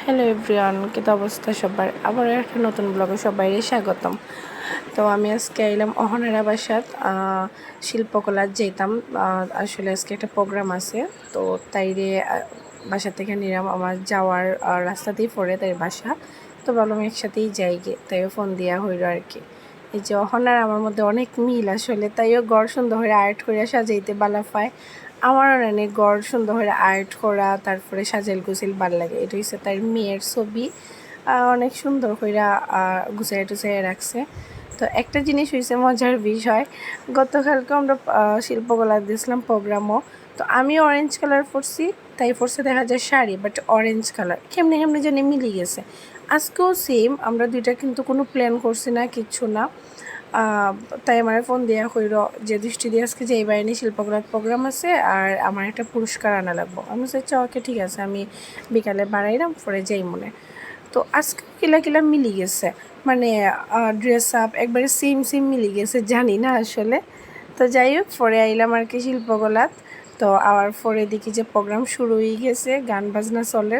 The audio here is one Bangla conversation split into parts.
হ্যালো এভরিওয়ান, কি তো অবস্থা সবার? আবার একটা নতুন ব্লগে সবাইকে স্বাগতম। তো আমি আজকে আইলাম অহনারা বাসাত শিল্পকলার যেতাম। আসলে আজকে একটা প্রোগ্রাম আছে, তো তাইরে বাসা থেকে নিলাম। আমার যাওয়ার রাস্তাতেই পড়ে তাই বাসা, তো ভাবলাম একসাথেই যাই গে, তাইও ফোন দেওয়া হইল আর কি। এই যে অহনার আমার মধ্যে অনেক মিল আসলে, তাইও গড় সুন্দর হয়ে আর্ট করে সাজাইতে বালা পায়। আমারও অনেক গড় সুন্দর করে আর্ট করা, তারপরে সাজাইল গুছিল ভাল লাগে। এটা হচ্ছে তার মেয়ের ছবি, অনেক সুন্দর করে গুছাই টুছাইয়া রাখছে। তো একটা জিনিস হয়েছে মজার বিষয়, গতকালকে আমরা শিল্পকলা দিয়েছিলাম প্রোগ্রামও। তো আমি অরেঞ্জ কালার পরছি, তাই পরছে দেখা যায় শাড়ি, বাট অরেঞ্জ কালার কেমনে কেমনে জানি মিলে গেছে। আজকেও সেম, আমরা দুইটা কিন্তু কোনো প্ল্যান করছি না, কিচ্ছু না। তাই আমার ফোন দেওয়া হইল যে দৃষ্টি দিয়ে আজকে যে এই বাহিনী শিল্পকলার প্রোগ্রাম আছে আর আমার একটা পুরস্কার আনা লাগবো। আমি চাইছি ওকে ঠিক আছে, আমি বিকালে বাড়াইলাম পরে যাই মনে। তো আজকে কিলা কিলা মিলি গেছে, মানে ড্রেস আপ একবারে সেম সেম মিলি গেছে, জানি না আসলে। তো যাই হোক, পরে আইলাম আর কি শিল্পকলাত। তো আবার পরে দেখি যে প্রোগ্রাম শুরু হয়ে গেছে, গান বাজনা চলে।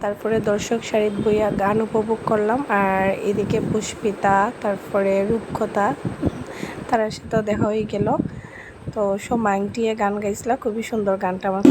তারপরে দর্শক সারিত বইয়া গান উপভোগ করলাম। আর এদিকে পুষ্পিতা, তারপরে রূপকথা, তার সাথেও দেখা হয়ে গেল। তো সোমাংটিয়ে গান গাইছিল, খুবই সুন্দর গানটা আমার।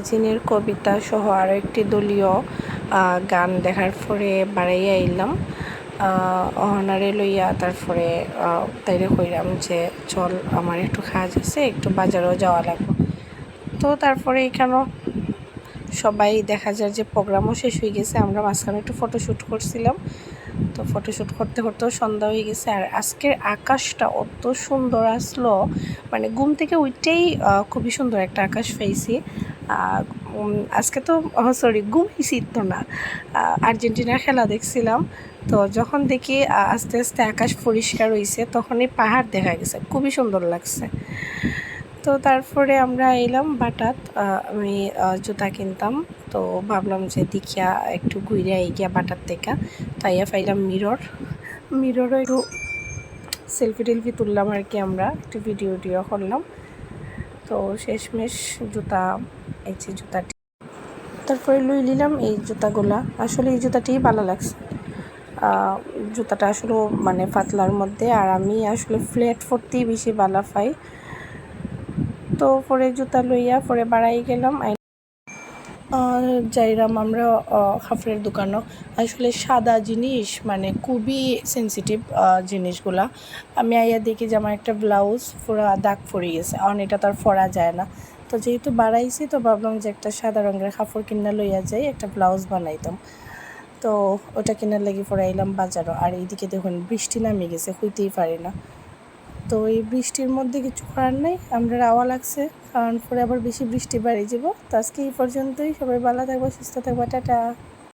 ম্যাগাজিনের কবিতা সহ আরও একটি দলীয় গান দেখার পরে বাড়াইয়া আইলাম অহনারে লইয়া। তারপরে তাইরে কইলাম যে চল আমার একটু কাজ আছে, একটু বাজারেও যাওয়া লাগবে। তো তারপরে এখানেও সবাই দেখা যায় যে প্রোগ্রামও শেষ হয়ে গেছে। আমরা মাঝখানে একটু ফটোশ্যুট করছিলাম, তো ফটোশ্যুট করতে করতেও সন্ধ্যা হয়ে গেছে। আর আজকের আকাশটা অত সুন্দর আসলো, মানে ঘুম থেকে উঠতেই খুবই সুন্দর একটা আকাশ পেয়েছি। আজকে তো সরি ঘুমাইছি তো না, আর্জেন্টিনার খেলা দেখছিলাম। তো যখন দেখি আস্তে আস্তে আকাশ পরিষ্কার হয়েছে, তখনই পাহাড় দেখা গেছে, খুবই সুন্দর লাগছে। তো তারপরে আমরা এলাম বাটাত, আমি জুতা কিনতাম। তো ভাবলাম যে দেখিয়া একটু ঘুরে গিয়া বাটার থেকে তাইয়া পাইলাম মিররও একটু সেলফি টেলফি তুললাম আর কি, আমরা একটু ভিডিও করলাম। তো শেষমেশ জুতা, এই যে জুতাটি, তারপরে লুই নিলাম এই জুতাগুলা। আসলে এই জুতাটিই ভালো লাগছে, জুতাটা আসলে মানে পাতলার মধ্যে, আর আমি আসলে ফ্ল্যাট ফুটতেই বেশি ভালো পাই। তো পরে জুতা লইয়া পরে বাড়াই গেলাম। যাইলাম আমরা কাপড়ের দোকানও। আসলে সাদা জিনিস মানে খুবই সেন্সিটিভ জিনিসগুলা। আমি আইয়া দেখি যে আমার একটা ব্লাউজ পুরো দাগ পড়ে গেছে, কারণ এটা তো আর পরা যায় না। তো যেহেতু বাড়াইছি, তো ভাবলাম যে একটা সাদা রঙের কাপড় কিনা লইয়া যাই, একটা ব্লাউজ বানাইতাম। তো ওটা কেনার লাগি পরে আইলাম বাজারও। আর এইদিকে দেখুন বৃষ্টি নামে গেছে, হইতেই পারে না। তো এই বৃষ্টির মধ্যে কিছু করার নেই, আমরা রাওয়া লাগছে, কারণ পরে আবার বেশি বৃষ্টি বাড়ি যাব। তো আজকে এই পর্যন্তই, সবাই ভালো থাকবো, সুস্থ থাকবো, টাটা।